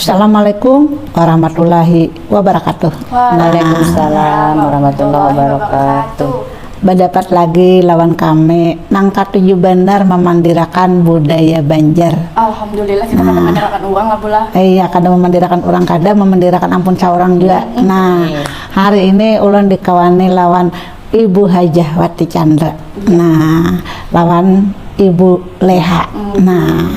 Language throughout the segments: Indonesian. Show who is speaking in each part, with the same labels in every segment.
Speaker 1: Assalamualaikum warahmatullahi wabarakatuh.
Speaker 2: Waalaikumsalam warahmatullahi wabarakatuh.
Speaker 1: Berdapat lagi lawan kami nangka tujuh benar memandirakan budaya Banjar.
Speaker 2: Alhamdulillah kita kada memandirakan uang lah pula.
Speaker 1: Iya, kada memandirakan orang, kada memandirakan ampun saurang juga. Nah, hari ini ulun dikawani lawan Ibu Hajah Wati Chandra. Nah, lawan Ibu Leha. Nah,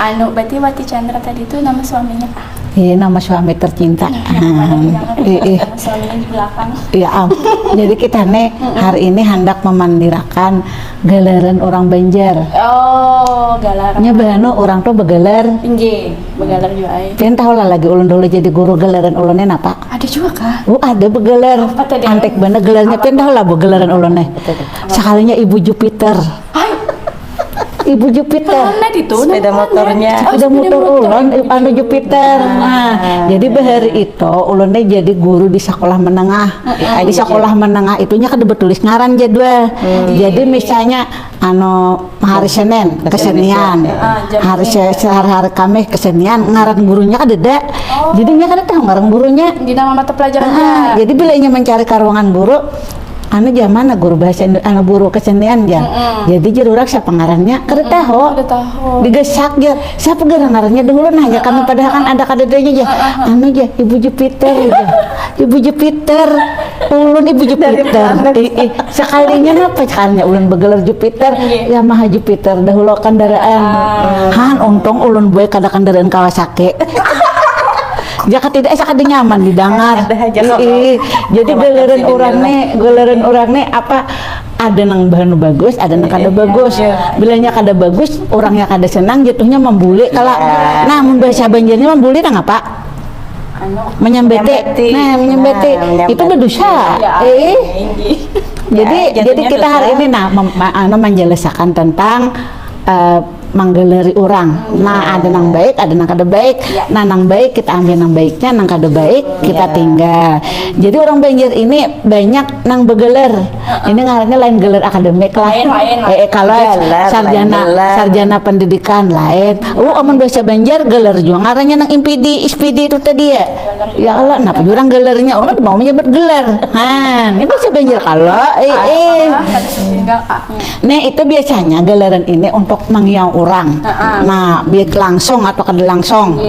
Speaker 2: Berarti Wati Chandra tadi itu nama suaminya Pak?
Speaker 1: ini nama suami tercinta.
Speaker 2: Nama suaminya di belakang.
Speaker 1: Ya, jadi kita nih hari ini hendak memandirakan gelaran orang Banjar.
Speaker 2: Oh, galar.
Speaker 1: Nya bano orang tuh begelar.
Speaker 2: Inggih, begalar juga ay.
Speaker 1: Pengen tahu lah lagi ulun dulu jadi guru gelaran ulunnya apa?
Speaker 2: Ada juga kah?
Speaker 1: Ada begelar.
Speaker 2: Apa tadi?
Speaker 1: Antek bener gelarnya. Pengen tahu lah begelaran ulunnya. Sekalinya Ibu Jupiter. Ibu Jupiter.
Speaker 2: Mana itu?
Speaker 3: Sepeda motornya.
Speaker 1: Sepeda motor ulun anu Jupiter. Nah, jadi bahari itu ulunnya jadi guru di sekolah menengah. Di sekolah menengah itunya kan bertulis ngaran jadwal. Jadi misalnya hari Senin kesenian, hari Kamis kesenian, ngaran gurunya kan ada. Jadinya kan tahu ngaran gurunya.
Speaker 2: Di nama mata pelajarannya.
Speaker 1: Jadi bila ingin mencari karuangan guru, zaman guru bahasa guru kesenian ya. Jadi jururak siapa ngarannya kada tahu. Digesak ya. Siapa ngarannya dulu nah ya kami padahal kan ada kadedenya ya. Ibu Jupiter ya. Ibu Jupiter. Ulun Ibu Jupiter. Sekalinya napa sekalinya ulun begelar Jupiter ya Maha Jupiter dahulu kendaraan. Han untung ulun boy kada kendaraan Kawasaki. Jika tidak sakit nyaman didengar. Jadi gelaran orangnya apa ada nang bahan bagus, ada nang kada bagus. Bilanya kada bagus, orangnya kada senang, jatuhnya membuli. Kalau nah bahasa Banjarnya membuli nang apa? Menyembeti. Nah, menyembeti itu berdosa. Jadi kita hari ini menjelaskan tentang menggeleri orang. Nah, ada nang baik, ada nang kada baik. Nah, nang baik kita ambil nang baiknya, nang kada baik kita tinggal. Jadi orang Banjar ini banyak nang begeler. Ini ngarannya lain geler akademik lah. Kalau sarjana pendidikan lain. Aman bahasa Banjar geler juga ngarannya nang impidi, ispidi itu tadi ya. Ya Allah, kenapa orang gelernya orang mau menyebut geler. Ini bahasa Banjar kalau Nah, itu biasanya gelaran ini untuk mengiang orang. Nah, baik langsung atau kada langsung.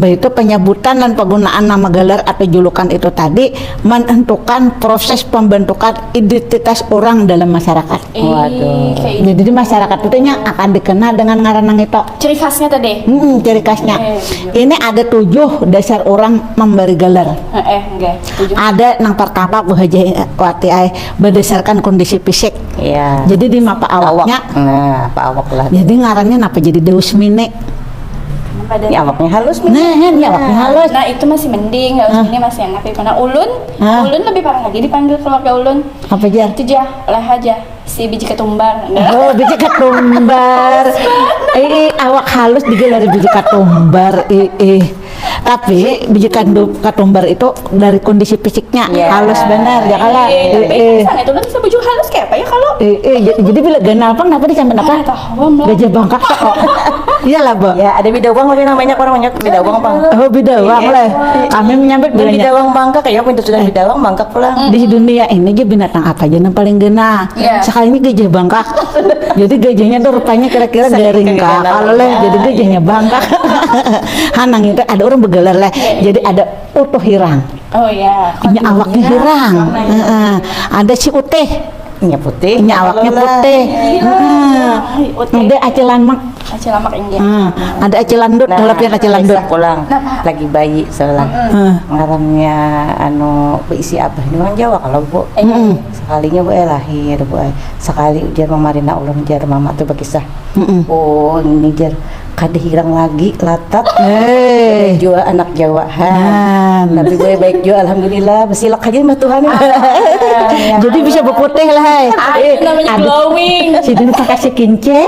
Speaker 1: Itu penyebutan dan penggunaan nama gelar atau julukan itu tadi menentukan proses pembentukan identitas orang dalam masyarakat.
Speaker 3: Waduh.
Speaker 1: Jadi di masyarakat itu akan dikenal dengan ngaran itu.
Speaker 2: Ciri khasnya tadi.
Speaker 1: Ciri khasnya. Ini ada 7 dasar orang memberi gelar. Ada yang pertama Bu Hajah Wati berdasarkan kondisi fisik.
Speaker 3: Iya.
Speaker 1: Jadi di mapa awaknya.
Speaker 3: Nah, apa awak lah.
Speaker 1: Jadi ngarannya apa jadi Deus Mine.
Speaker 3: Ini awaknya halus.
Speaker 1: Ini awaknya halus.
Speaker 2: Nah, itu masih mending, ini masih enak. Karena ulun lebih parah lagi dipanggil keluarga ulun.
Speaker 1: Apa aja?
Speaker 2: Itu Leha aja. Si biji ketumbar.
Speaker 1: Oh, biji ketumbar. Awak halus digelar biji ketumbar. Tapi biji ketumbar itu dari kondisi fisiknya halus benar ya kalah.
Speaker 2: Itu kan bisa baju halus kayak apa ya kalau?
Speaker 1: Jadi bila ganal pang kenapa disampein apa? Gajah bangkak kok. Iyalah, Bu.
Speaker 3: Ya, ada bidawang lagi namanya orang banyak bidawang bang.
Speaker 1: Oh, bidawang lah. Kami menyambut
Speaker 3: bidawang bangkak kayak pintu sudah bidawang bangkak pulang.
Speaker 1: Di dunia ini aja binatang apa aja yang paling genah. Sekali ini gajah bangkak. Jadi gajahnya tuh rupanya kira-kira garing kak. Kalau jadi gajahnya bangkak. Hanang itu ada orang begelar lah. Jadi ada utuh hirang.
Speaker 2: Oh ya.
Speaker 1: Ini awaknya hirang. Ada si uteh.
Speaker 3: Ini putih.
Speaker 1: Ini awaknya putih. Ada acilamak.
Speaker 2: Acilamak ini.
Speaker 1: Ada acilandut. Ngelapian acilandut.
Speaker 3: Pulang. Lagi bayi selang. Ngarannya berisi abah ini orang Jawa kalau Bu. Sekalinya Bu lahir Bu. Sekali ujar Marina ulun jar mama tuh berkisah. Oh ini jar kada hirang lagi latat. Jual anak Jawa. Tapi gue baik juga alhamdulillah. Bersilak aja sama Tuhan.
Speaker 1: Jadi bisa berputih lah.
Speaker 2: Namanya glowing.
Speaker 1: Si Dini pakai si kincir.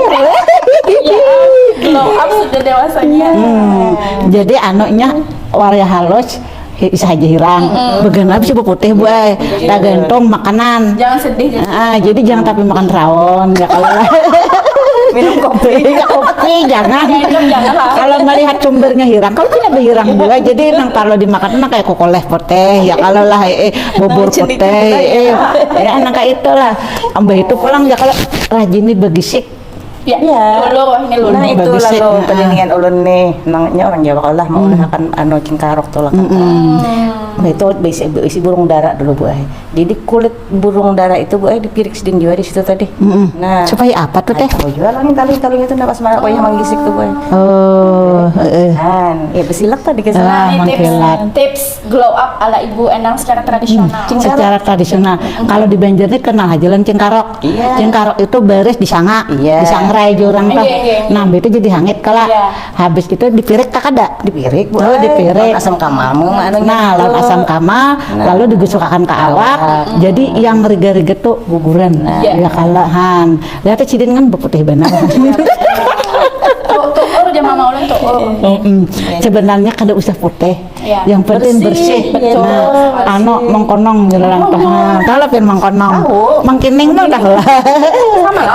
Speaker 2: Glow up sudah dewasanya.
Speaker 1: Jadi anaknya warna halus bisa aja hirang. Bagaimana bisa berputih Bu? Tak gantung makanan.
Speaker 2: Jangan sedih.
Speaker 1: Jadi jangan tapi makan rawon ya kalau
Speaker 3: minum kopi.
Speaker 1: Iya, kopi jangan.
Speaker 2: Jangan lah.
Speaker 1: Kalau melihat sumbernya hirang, kalau tidak hirang juga. Jadi nang kalau dimakan nang kayak kokoleh putih, ya kalau lah bubur putih, ya nang kayak itulah. Ambah itu pulang ya kalau rajin nih begisik.
Speaker 2: Ya,
Speaker 3: Iya.
Speaker 2: luluh, ini luluh.
Speaker 3: Nah itu
Speaker 1: Bagus sih.
Speaker 3: lalu peningan ulun nih, nangnya orang Jawa kalau lah mau akan cengkarok tuh lah. Nah itu isi burung dara dulu Bu Ai. Jadi kulit burung dara itu Bu Ai dipirik sedin juga di situ tadi. Nah
Speaker 1: Supaya apa tuh teh?
Speaker 3: kalau jual orang tali itu nggak pas mana pokoknya manggisik tuh Bu Ai.
Speaker 1: Oh,
Speaker 3: Kan, ya besilak tadi ke
Speaker 1: Ah,
Speaker 3: sana.
Speaker 2: Ini
Speaker 1: mengkilat.
Speaker 2: tips glow up ala Ibu Enang secara tradisional.
Speaker 1: Secara tradisional. Kalau di Banjar ini kenal aja lan cengkarok.
Speaker 3: Iya.
Speaker 1: Cengkarok itu beres disanga,
Speaker 3: Iya.
Speaker 1: disangrai jurang tuh.
Speaker 2: Iya.
Speaker 1: Nah, itu jadi hangit kala.
Speaker 2: Iya.
Speaker 1: Habis itu dipirik tak ada.
Speaker 3: Dipirik Bu
Speaker 1: Oh,
Speaker 3: Ai.
Speaker 1: dipirik.
Speaker 3: Lawan asam kamamu anu
Speaker 1: Nah, lawan asam kamal, lalu digusukakan ke awak. Jadi yang riga-riga tuh guguran.
Speaker 2: Iya.
Speaker 1: Ya kalahan. Lihat cidin kan berputih benar.
Speaker 2: Tuh, jam mama ulun tuh.
Speaker 1: Sebenarnya kada usah putih.
Speaker 2: Iya.
Speaker 1: Yang penting bersih.
Speaker 2: Betul.
Speaker 1: Nah, mengkonong jalan tuh. Kalau pin mengkonong. Mangkining mah dah lah.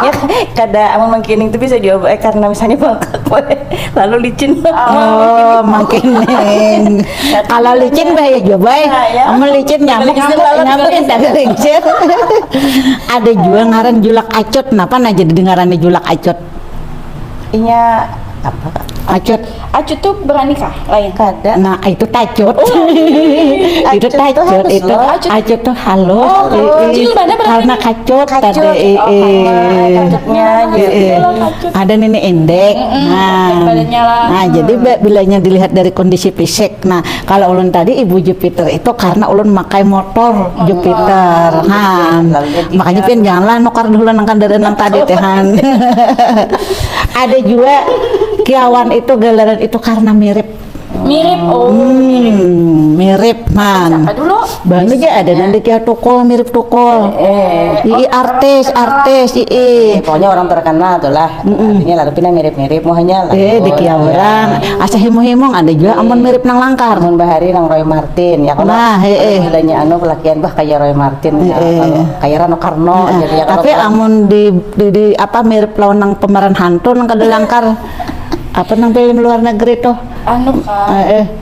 Speaker 3: Ya, kada amun mangkining itu bisa jawab karena misalnya bengkak Bu Ai. Lalu licin.
Speaker 1: Oh, mangkining. Kalau licin bahaya juga baik.
Speaker 3: Ya.
Speaker 1: Amun licin nyamuk tak lincir. Ada juga ngaran julak acut. Kenapa nah jadi dengarannya julak acut?
Speaker 3: Inya apa Kak?
Speaker 1: Acut.
Speaker 2: Acu tuh berani kah? Lain.
Speaker 3: Kada.
Speaker 1: Nah, itu tacut. Itu
Speaker 3: Acut tuh
Speaker 1: tacut,
Speaker 3: halus
Speaker 1: itu
Speaker 3: loh.
Speaker 1: acut tuh halus.
Speaker 2: Oh, kecil banget berarti.
Speaker 1: Karena kacut tadi.
Speaker 3: Kacutnya jadi.
Speaker 1: Ada nenek endek. Nah,
Speaker 2: badannya lah.
Speaker 1: nah jadi bilanya dilihat dari kondisi fisik. Nah, kalau ulun tadi Ibu Jupiter itu karena ulun makai motor Jupiter. Nah, makanya pin janganlah nukar dulu nangkan dari nang tadi tehan. Ada juga kiawan itu galeran itu karena mirip.
Speaker 2: Mirip. Oh.
Speaker 1: Mirip man.
Speaker 2: Apa dulu?
Speaker 1: Bang aja ada nanti kayak tukul mirip tukul. Artis
Speaker 3: Pokoknya orang terkenal tuh lah. Artinya lalu pindah mirip-mirip mohanya lah.
Speaker 1: di kia orang asa himung-himung ada juga amun mirip nang langkar.
Speaker 3: Amun bahari nang Roy Martin ya kalau
Speaker 1: Nah,
Speaker 3: bilanya anu pelakian bah kayak Roy Martin ya, kalau kayak Rano Karno jadi ya kalau
Speaker 1: Tapi amun di apa mirip lawan nang pemeran hantu nang kada langkar. Apa nang film luar negeri tuh?
Speaker 2: Anu kan.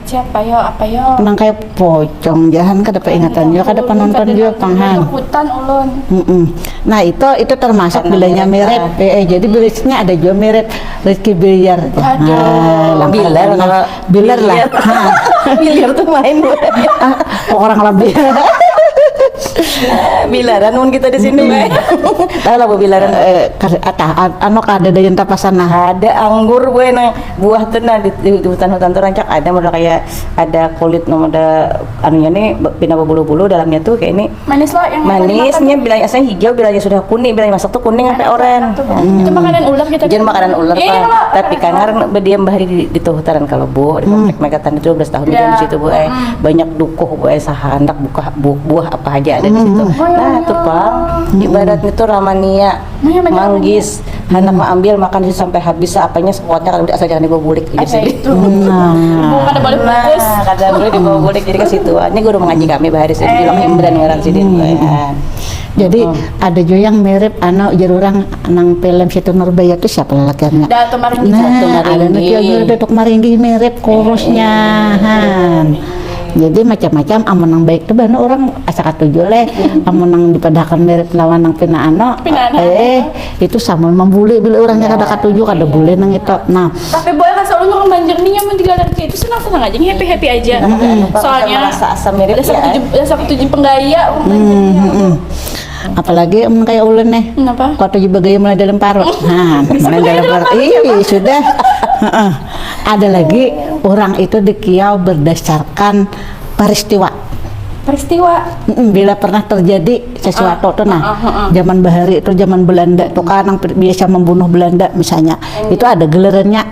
Speaker 2: Siapa yo? Apa yo?
Speaker 1: Nang kayak pocong jahan kada peingatan juga kada penonton juga panghan.
Speaker 2: Hutan ulun.
Speaker 1: Nah itu termasuk bilanya mirip. Jadi bilisnya ada juga mirip Rizky Bilar.
Speaker 2: Aduh.
Speaker 3: Bilar kalau
Speaker 1: Bilar lah.
Speaker 3: Bilar tuh main Bu.
Speaker 1: Orang lebih.
Speaker 3: Bilaran mun kita di sini Bu. Tahu lah Bu bilaran.
Speaker 1: Anu kada dayan tapasana.
Speaker 3: Ada anggur Bu nang buah tuh nah di hutan-hutan tuh rancak ada model kayak ada kulit ada anunya nih pindah bulu-bulu dalamnya tuh kayak ini
Speaker 2: Manis loh yang
Speaker 3: manisnya bilangnya asalnya hijau bilangnya sudah kuning bilangnya masak tuh kuning sampai oranye.
Speaker 2: Itu makanan ular kita.
Speaker 3: Jangan makanan ular
Speaker 2: Iya,
Speaker 3: Pak.
Speaker 2: Pak.
Speaker 3: Tapi karena berdiam bahari di tuh hutaran kalau Bu di komplek Megatan itu 12 tahun
Speaker 2: Ya.
Speaker 3: di situ Bu banyak dukuh Bu sahandak buah apa aja ada di situ. Nah tuh Pak ibaratnya tuh ramania manggis anak mau ambil makan di situ sampai habis apanya sekuatnya kalau asal jangan dibawa bulik
Speaker 2: Ada
Speaker 3: jadi
Speaker 2: itu. Bukan ada boleh bungkus.
Speaker 3: kada boleh dibawa bulik jadi ke situ ini guru mengaji kami bahari sih bilang himdan ngaran sidin
Speaker 1: Jadi ada juga yang mirip anu jarurang nang film situ Nurbaya itu siapa lelakiannya?
Speaker 2: Datu Maringgi.
Speaker 1: Nah, ada nanti yang Datuk Maringgi mirip kurusnya. Jadi macam-macam amun nang baik tuh bana orang asa katuju leh amun nang dipadahkan mirip lawan nang pinaano itu sama membuli bila orangnya kada katuju kada boleh nang itu. Nah,
Speaker 2: Tapi boleh kasih ulun orang Banjar nih yang di galer itu senang-senang aja, happy aja. Soalnya
Speaker 3: rasa asam mirip ya.
Speaker 2: ada tujuh penggaya orang Banjar.
Speaker 1: apalagi kayak ulun nih.
Speaker 2: Kenapa?
Speaker 1: Kota bagaya mulai dalam parut. Nah, mulai dalam parut. Sudah. Ada lagi orang itu dikiau berdasarkan peristiwa. Bila pernah terjadi sesuatu tuh zaman bahari itu zaman Belanda tuh kan yang biasa membunuh Belanda misalnya. Itu ada gelerannya.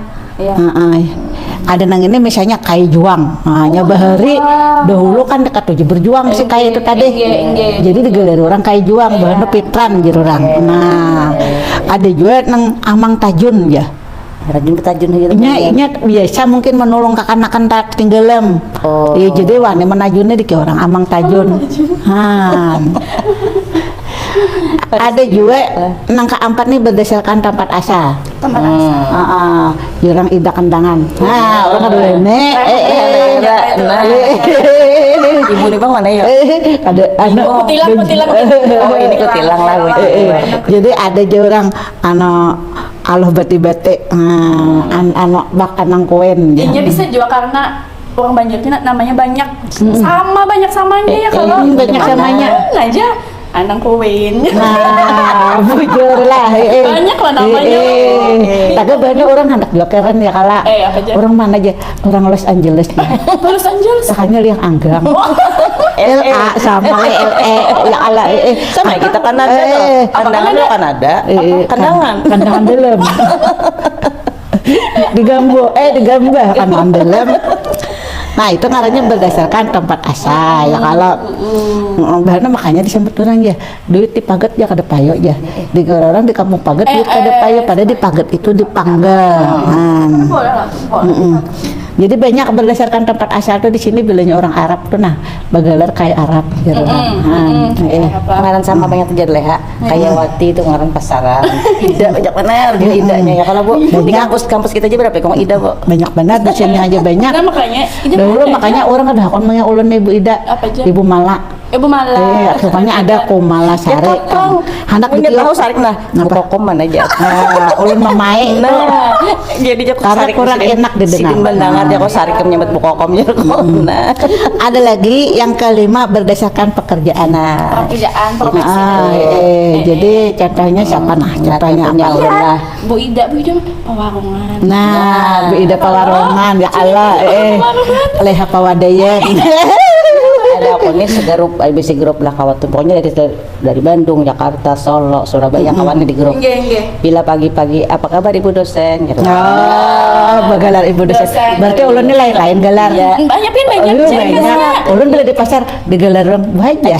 Speaker 1: Ada nang ini misalnya Kai Juang. Hanya bahari dahulu kan dekat tujuh berjuang si Kai itu tadi. Jadi digelar orang Kai Juang bahan pitran gitu orang. Nah, ada juga nang Amang Tajun ya.
Speaker 3: Rajin ketajun gitu.
Speaker 1: Nya biasa mungkin menolong kakanakan tak tinggalem. Iya jadi wani menajunnya di orang Amang Tajun. Ada juga nang keempat nih berdasarkan tempat asal.
Speaker 2: tempat asal.
Speaker 1: Jurang ida kendangan. Nah, orang ada ini.
Speaker 3: Nah, ibu nih bang mana ya?
Speaker 1: Ada anu
Speaker 2: Kutilang.
Speaker 3: Oh ini kutilang lah.
Speaker 1: Jadi ada jurang Allah bati-bati anu bak anang koen.
Speaker 2: Ini bisa juga karena orang Banjar itu namanya banyak banyak samanya ya kalau
Speaker 1: banyak samanya.
Speaker 2: aja anang kowen.
Speaker 1: Nah, bujur lah.
Speaker 2: Banyak lah namanya.
Speaker 1: Tapi banyak orang hendak blokeran ya kala.
Speaker 2: Apa aja?
Speaker 1: Orang mana aja? Orang Los Angeles.
Speaker 2: Los Angeles.
Speaker 1: Sakanya liang anggang. LA sama LE ya ala
Speaker 3: Sama ya, kita Kanada loh. Kandangan lo Kanada.
Speaker 1: Kandangan dalam. Digambah kandangan dalam. Nah itu ngarannya berdasarkan tempat asal ya kalau bahana makanya disebut orang ya duit di paget ya kada payo ya di orang di kampung paget duit kada payo pada di paget itu dipanggang. Jadi banyak berdasarkan tempat asal tuh di sini bilangnya orang Arab tuh nah bagalar kayak Arab gitu.
Speaker 3: Ngaran sama banyak terjadi leha kayak Wati itu ngaran pasaran. Ida banyak benar dia idanya ya kalau Bu di kampus kita aja berapa ya kong Ida Bu?
Speaker 1: Banyak benar di sini aja banyak.
Speaker 2: Nah makanya
Speaker 1: Dulu makanya orang ada hakon punya ulun Ibu Ida.
Speaker 2: Apa aja?
Speaker 1: Ibu Mala.
Speaker 2: Ibu Mala.
Speaker 1: Pokoknya ada Kumala Sare.
Speaker 3: Hendak punya tahu sarik nah. Kokom mana aja.
Speaker 1: Ulun mamae.
Speaker 3: Nah, jadi jago
Speaker 1: Karena
Speaker 3: sarik
Speaker 1: kurang enak didengar.
Speaker 3: Sidin bandangan dia kok sarik menyebut bukokomnya kok. Nah,
Speaker 1: Ada lagi yang kelima berdasarkan pekerjaan.
Speaker 2: Pekerjaan profesi.
Speaker 1: Jadi contohnya siapa nah? Contohnya apa?
Speaker 2: Ya, Bu Ida pewarungan.
Speaker 1: Nah, Bu Ida Pawarongan ya Allah leha pawadayan.
Speaker 3: ada aku nih segarup IBC grup lah kawan tuh pokoknya dari Bandung, Jakarta, Solo, Surabaya kawannya di grup. Bila pagi-pagi apa kabar Ibu dosen gitu.
Speaker 1: Bagalar Ibu dosen. Berarti ulun ini lain-lain galar.
Speaker 2: Banyak.
Speaker 1: Ulun bila di pasar digelar baja.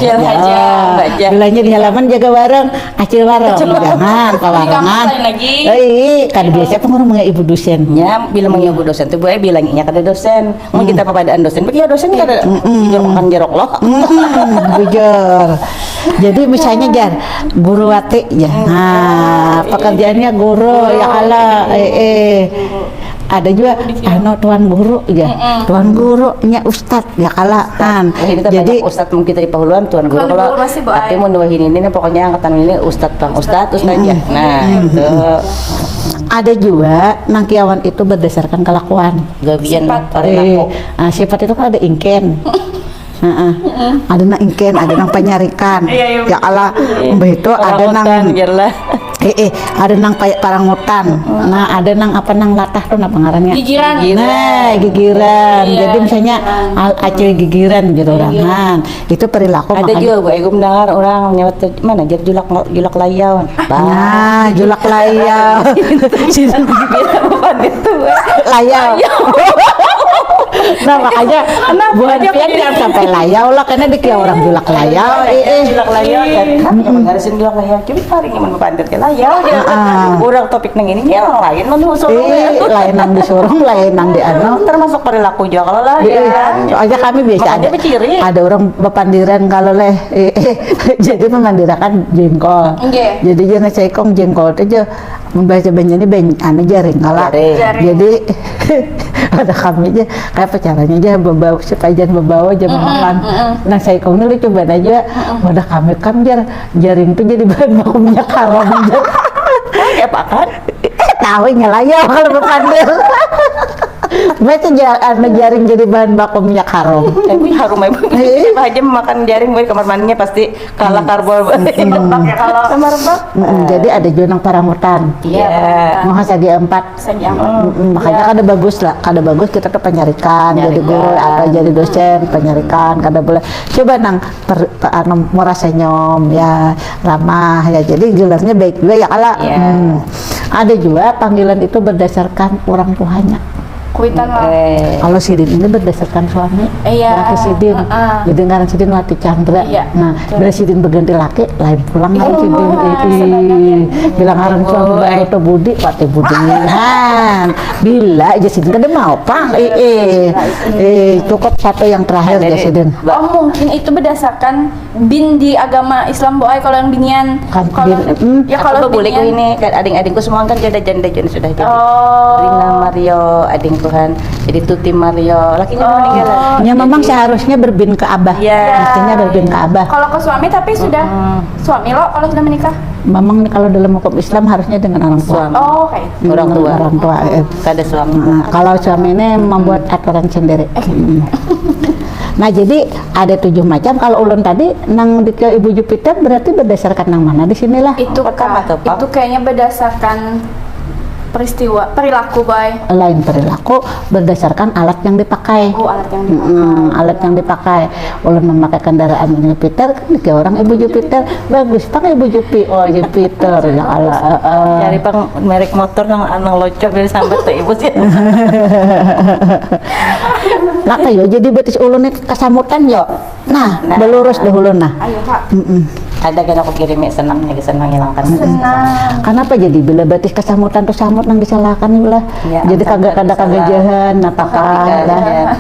Speaker 1: Bilanya di halaman jaga warung, acil warung. Jangan pawarangan. Kan biasa pengurung mga Ibu dosen.
Speaker 3: Ya, bila mga Ibu dosen tuh boleh bilangnya kada dosen. Mau kita papadaan dosen, bagi dosen kada jerok loh.
Speaker 1: Bujur. Jadi misalnya Jar, guru wati ya. Nah, pekerjaannya guru ya Allah. Ada juga tuan guru ya. Tuan gurunya ustad ya kala kan.
Speaker 3: Jadi ustad mungkin dari pahuluan tuan guru kalau tapi mau nuahin ini pokoknya angkatan ini ustad bang ustad aja. Nah, itu
Speaker 1: ada juga nangkiawan itu berdasarkan kelakuan.
Speaker 3: Gabian
Speaker 1: sifat itu kan ada ingken. Ada nang ingken, ada nang penyarikan. Ya Allah, itu ada nang ada nang parangutan. Nah, ada nang apa nang latah tuh apa ngarannya?
Speaker 2: Gigiran.
Speaker 1: Nah, gigiran. Jadi misalnya acil gigiran gitu orangan. Itu perilaku
Speaker 3: ada juga Bu Ego mendengar orang nyewat mana jadi julak layau.
Speaker 1: Nah, julak layau. Layau. Nah makanya buat pian jangan sampai layau lah karena dikira orang julak layau.
Speaker 3: Julak layau kan ngarisin julak layau. Cuma hari ini pandir ke layau. Kurang topik nang ini yang lain nang disuruh.
Speaker 1: Lain nang disuruh, lain nang di anu.
Speaker 3: Termasuk perilaku juga kalau lah.
Speaker 1: Soalnya kami biasa ada orang bepandiran kalau leh jadi memandirakan jengkol. Jadi jangan cekong jengkol aja membaca banyak ini anu jaring kalau. Jadi ada kami aja kayak caranya aja bawa supaya jangan bawa jam makan. Nah saya kau nih coba aja udah kami kan jaring tuh jadi bahan baku minyak haram.
Speaker 3: Ya Pak kan?
Speaker 1: Tahu nyelayau kalau berpandir. Baca jaring jadi bahan baku minyak haram.
Speaker 3: Tapi harum ibu. Aja makan jaring di kamar mandinya pasti kalah karbon. Kalau kamar bak.
Speaker 1: Jadi ada jonang parangutan.
Speaker 3: Iya.
Speaker 1: Mau sagi 4. Makanya kada bagus lah. Kada bagus kita tuh penyarikan jadi guru atau jadi dosen penyarikan kada boleh. Coba nang murah senyum ya ramah ya. Jadi gelarnya baik juga ya kala. Ada juga panggilan itu berdasarkan orang tuanya.
Speaker 2: Kuitan lah.
Speaker 1: Kalau Sidin ini berdasarkan suami,
Speaker 2: Iya.
Speaker 1: laki Sidin. Jadi ngaran Sidin Wati Chandra.
Speaker 2: Iya,
Speaker 1: Nah, bila Sidin berganti laki, lain pulang ngaran
Speaker 2: Oh,
Speaker 1: Sidin. Bilang ngaran suami baru tuh Budi, Wati Budi. Bila aja Sidin kada mau pang. Cukup satu yang terakhir aja Sidin.
Speaker 2: Oh mungkin itu berdasarkan bin di agama Islam boy kalau yang binian.
Speaker 1: Kan
Speaker 2: Kalau ya kalau
Speaker 3: boleh
Speaker 2: binian.
Speaker 3: ini kan adik-adikku semua kan janda sudah jadi.
Speaker 2: Oh.
Speaker 3: Rina Mario adikku kan jadi Tuti Mario lakinya udah meninggal.
Speaker 1: Ya memang seharusnya berbin ke Abah.
Speaker 3: Iya.
Speaker 1: Mestinya berbin ke Abah.
Speaker 2: Kalau ke suami tapi sudah suami lo kalau sudah menikah.
Speaker 1: Memang nih kalau dalam hukum Islam harusnya dengan orang tua.
Speaker 3: Suami.
Speaker 2: Oh oke.
Speaker 3: Orang tua.
Speaker 1: Orang tua.
Speaker 3: Kada suami.
Speaker 1: Nah, kalau suami ini membuat aturan sendiri. Nah jadi ada 7 macam. Kalau ulun tadi nang di ke Ibu Jupiter berarti berdasarkan nang mana di sinilah.
Speaker 2: Itu
Speaker 3: Pertama tuh, Pak.
Speaker 2: itu kayaknya berdasarkan perilaku boy.
Speaker 1: Lain perilaku berdasarkan alat yang dipakai.
Speaker 2: Oh alat yang dipakai.
Speaker 1: Alat yang dipakai. Ulun memakai kendaraan Jupiter kan ke orang Ibu Jupiter bagus. Pakai Ibu Jupiter. Oh Jupiter ya Allah.
Speaker 3: Cari pang merek motor nang locok dari sambat tuh ibu sih.
Speaker 1: Nah kayo jadi betis ulun itu kesamutan yo. Nah, belurus deh ulun nah.
Speaker 2: Ayo Pak.
Speaker 3: Ada kan aku kirim senangnya senang hilangkan.
Speaker 2: Senang.
Speaker 1: Kenapa jadi bila betis kesamutan tuh samut nang disalahkan ulah.
Speaker 3: Ya,
Speaker 1: Jadi kagak kada kagajahan apakah dah.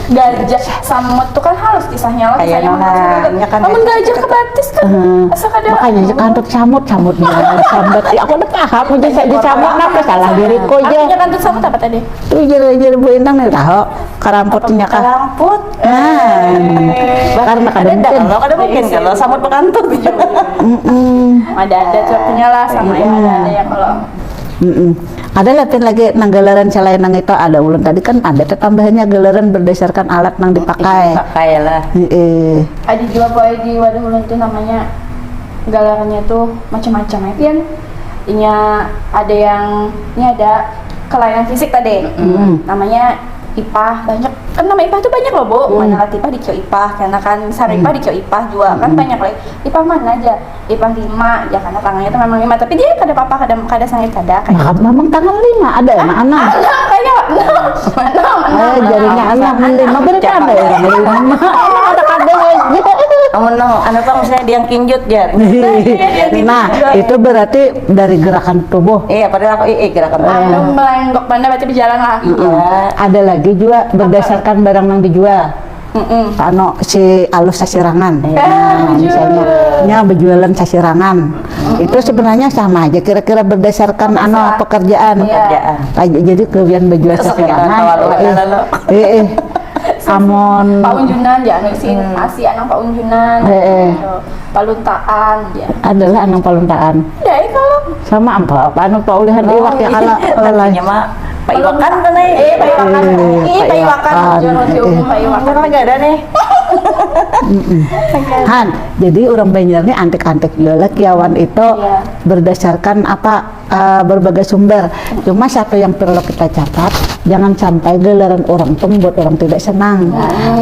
Speaker 2: Gajah samut tuh kan halus kisahnya lah.
Speaker 3: Kayak
Speaker 2: Kisahnya
Speaker 3: nona, kan
Speaker 2: namun gajah kebatis kan. Asa kada.
Speaker 1: Makanya kantut samut dia sambat. Aku udah paham aja saya disamut apa salah diriku aja.
Speaker 2: Artinya kantut samut apa tadi?
Speaker 1: Tuh jadi Bu Endang nih tahu karamputnya kah.
Speaker 3: Karamput.
Speaker 1: Karena kada mungkin.
Speaker 3: Kalau kada mungkin kalau samut bekantut.
Speaker 2: Ada contohnya lah sama yang ada yang kalau
Speaker 1: Ada lapin lagi nang galaran selain nang itu ada ulun tadi kan ada tambahannya galaran berdasarkan alat nang dipakai.
Speaker 3: Pakai lah.
Speaker 2: ada juga boy di wadah ulun tuh namanya galarannya tuh macam-macam ya pian. Ada yang ini ada kelainan fisik tadi. Namanya IPA banyak kan nama IPA tuh banyak loh Bu. Mana lat IPA di Kio IPA karena kan Sari IPA di Kio IPA juga kan banyak lagi. IPA mana aja? IPA 5 ya karena tangannya tuh memang 5 tapi dia kada apa-apa kada sangit kada kayak.
Speaker 1: Nah, memang tanggal 5 ada anak-anak.
Speaker 2: Kayaknya
Speaker 1: Jadinya anak 5 berarti ada orang 5. Ada kada aja.
Speaker 3: Kamu nong, anak bang misalnya dia yang kinjut jar.
Speaker 1: Nah, itu berarti dari gerakan tubuh.
Speaker 3: Iya, padahal aku gerakan.
Speaker 2: Melenggok mana berarti berjalan lah.
Speaker 1: Ada lagi juga berdasarkan barang yang dijual. Ano si alus sasirangan. Nah, misalnya berjualan sasirangan. Itu sebenarnya sama aja kira-kira berdasarkan pekerjaan. Jadi kalian berjual sasirangan. Amon
Speaker 2: Paunjunan ya nusin asi anak paunjunan. Paluntaan ya.
Speaker 1: adalah anang paluntaan.
Speaker 2: Ya kalau
Speaker 1: Sama apa anu paulihan iwak ya kala lalai.
Speaker 3: Mak Pak Iwakan kan nih.
Speaker 2: Pak Iwakan. Pak Iwakan. Jangan diumum Pak Iwakan.
Speaker 3: Kan enggak ada nih.
Speaker 1: Han, jadi orang Banjar ini antik-antik juga kiawan itu berdasarkan berbagai sumber. Cuma satu yang perlu kita catat, jangan sampai gelaran orang itu membuat orang tidak senang.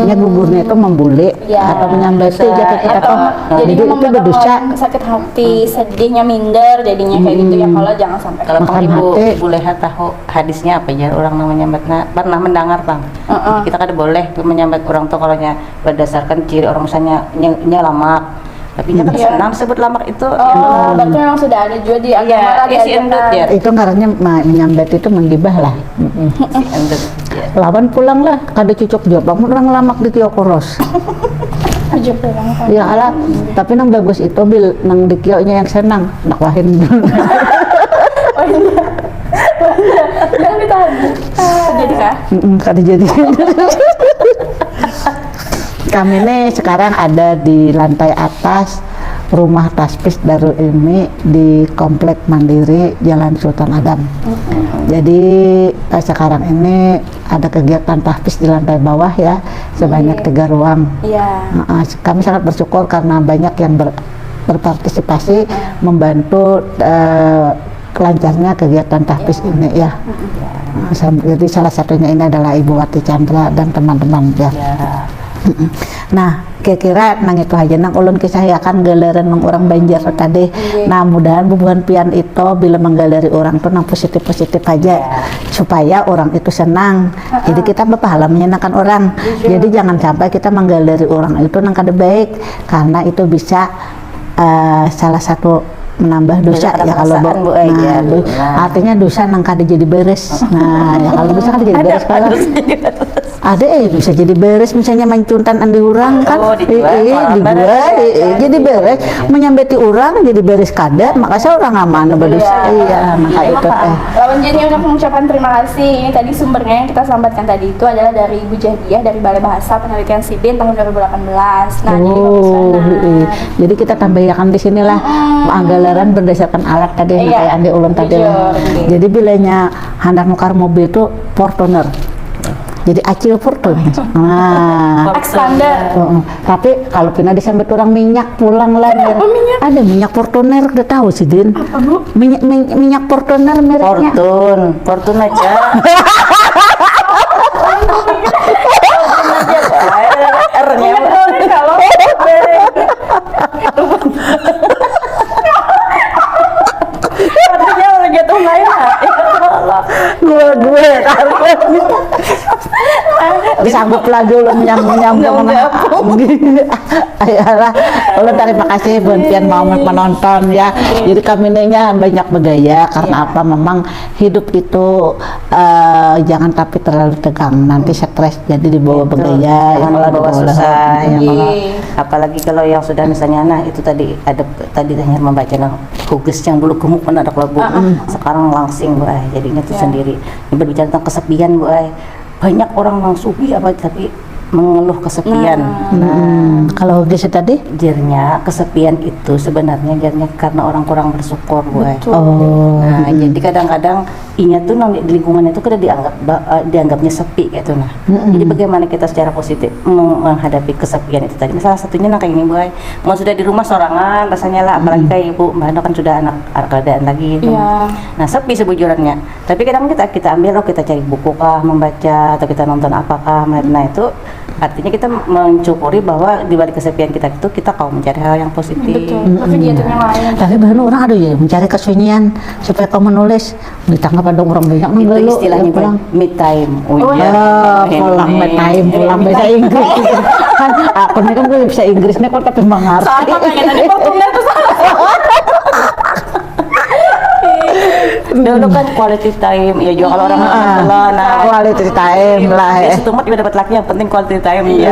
Speaker 1: Ya gugurnya itu membuli atau menyambati jatuh kita tuh. Jadi itu berdosa.
Speaker 2: Sakit hati, sedihnya minder, jadinya kayak gitu ya kalau jangan sampai.
Speaker 3: Kalau
Speaker 1: Makan
Speaker 3: ibu
Speaker 1: hati.
Speaker 3: boleh tahu hadisnya apa ya orang namanya pernah mendengar bang. Kita kan boleh menyambat orang tuh kalau berdasarkan ciri orang misalnya lamak. Tapi kan senang sebut lamak itu.
Speaker 2: Oh, berarti memang sudah ada juga di agama
Speaker 3: Iya, si endut ya.
Speaker 1: Itu ngarannya menyambat itu menggibah lah.
Speaker 3: Si endut.
Speaker 1: Lawan pulang lah, kada cucuk jawab. Orang lamak di Kio Koros.
Speaker 2: Tujuh pulang kan.
Speaker 1: Ya alah, tapi nang bagus itu bil nang di Kio-nya yang senang. Dakwahin.
Speaker 2: Oh iya. Jangan ditahan. Jadi kah?
Speaker 1: Kada jadi. Kami nih sekarang ada di lantai atas rumah Taspis Darul Ilmi di Komplek Mandiri Jalan Sultan Adam. Jadi sekarang ini ada kegiatan tahfiz di lantai bawah ya sebanyak 3 ruang.
Speaker 2: Iya.
Speaker 1: Kami sangat bersyukur karena banyak yang berpartisipasi membantu kelancarnya kegiatan tahfiz ini ya. Jadi salah satunya ini adalah Ibu Wati Chandra dan teman-teman ya. Nah, kira-kira nang itu aja nang ulun kisah ya kan galeran nang orang Banjar tadi. Nah, mudahan bubuhan pian itu bila menggaleri orang tuh nang positif-positif aja supaya orang itu senang. Jadi kita berpahala menyenangkan orang. Jadi jangan sampai kita menggaleri orang itu nang kada baik karena itu bisa salah satu menambah dosa ya kalau artinya dosa nang kada jadi beres. Nah, ya kalau dosa kada jadi beres kalau ada bisa jadi beres misalnya mancuntan andi orang kan dijual jadi beres menyambeti orang jadi beres kada makanya orang aman berdosa maka itu
Speaker 2: lawan jadi untuk mengucapkan terima kasih. Ini tadi sumbernya yang kita sampaikan tadi itu adalah dari Ibu Jadiah dari Balai Bahasa Penelitian SIDIN tahun 2018. Nah,
Speaker 1: jadi kita tambahkan di sinilah anggalaran berdasarkan alat tadi kayak andi ulun tadi lah. Jadi bilanya hendak nukar mobil itu Fortuner. Jadi acil Fortuner. Nah,
Speaker 2: expander.
Speaker 1: Tapi kalau pernah disambut orang minyak pulang lah. Ada minyak Fortuner, udah tahu sih Din.
Speaker 2: Apa Bu?
Speaker 1: Minyak Fortuner mereknya.
Speaker 3: Fortun aja. R-nya
Speaker 2: Kalau artinya orang jatuh lain
Speaker 1: gue disanggup lagi ulun nyambung ayolah ulun terima kasih buat mau menonton ya. Jadi kami nya banyak bergaya karena apa memang hidup itu jangan tapi terlalu tegang nanti stres jadi dibawa bergaya
Speaker 3: yang
Speaker 1: kalau
Speaker 3: dibawa susah
Speaker 1: kalau
Speaker 3: apalagi kalau yang sudah misalnya nah itu tadi ada tadi hanya membaca hugus yang dulu gemuk kan ada lagu sekarang langsing Bu ay jadinya itu sendiri. Ini berbicara tentang kesepian Bu ay banyak orang mangsubi apa tapi mengeluh kesepian.
Speaker 1: Kalau Gesi tadi
Speaker 3: Jernya kesepian itu sebenarnya jernya karena orang kurang bersyukur Bu ay. Nah, jadi kadang-kadang inya tuh di lingkungan itu kada dianggapnya sepi gitu nah. Jadi bagaimana kita secara positif menghadapi kesepian itu tadi. Salah satunya kayak ini Bu ay. Mau sudah di rumah sorangan rasanya lah apalagi kayak Ibu Mbak Hano kan sudah anak keadaan lagi gitu. Nah, sepi sebujurannya. Tapi kadang kita ambil kita cari buku kah membaca atau kita nonton apakah nah itu artinya kita mencukuri bahwa di balik kesepian kita itu kita kau mencari hal yang positif.
Speaker 2: Tapi dia tuh yang lain.
Speaker 1: tapi bahan orang ada ya mencari kesunyian supaya kau menulis ditangkap ada orang banyak
Speaker 3: Itu istilahnya
Speaker 1: pulang
Speaker 3: me time.
Speaker 1: pulang me time pulang bahasa Inggris kan aku nih kan gue bisa Inggrisnya kok tapi mengerti
Speaker 2: Sama kayak tadi Fortuner tuh
Speaker 3: Dulu kan quality time ya juga kalau orang nah
Speaker 1: quality time lah
Speaker 3: itu mah juga dapat laki yang penting quality time ya.